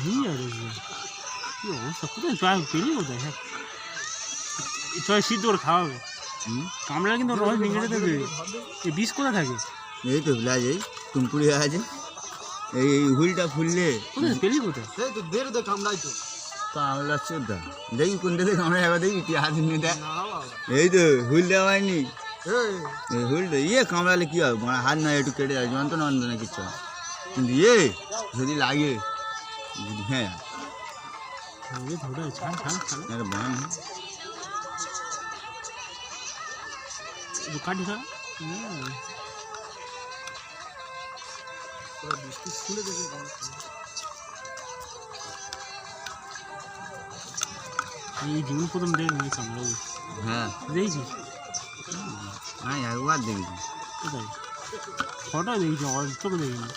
কি অবস্থা, কোথায় পেলি কোথায়? হ্যাঁ ছয় সিদ্ধ করে খাওয়াবে, কামড়া কিন্তু রস ভেঙে দেবে। এই বিষ কোথায় থাকে? এই তো ব্লাজ এই টুমপুরি আছে, এই হুলটা ফুললে কোথায় পেলি কোথায়? কামড়া চোদ্দা দেখি কোনটা থেকে কামড়া যাবে, দেখবি তুই হাত নিয়ে দেখ। এই তো হুল দেওয়া হয়নি, হুল কামড়ালে কি হবে, হাত না একটু কেটে যায়, যন্ত্রণা না কিচ্ছু, কিন্তু যদি লাগে হ্যাঁ বান কাটি খা। এই জীবন প্রথম দেখ নিয়ে কামড়া। হ্যাঁ দেখেছিস? হ্যাঁ একবার দেখেছি, কোথায় ফটো দেখেছি, চোখে দেখিনি।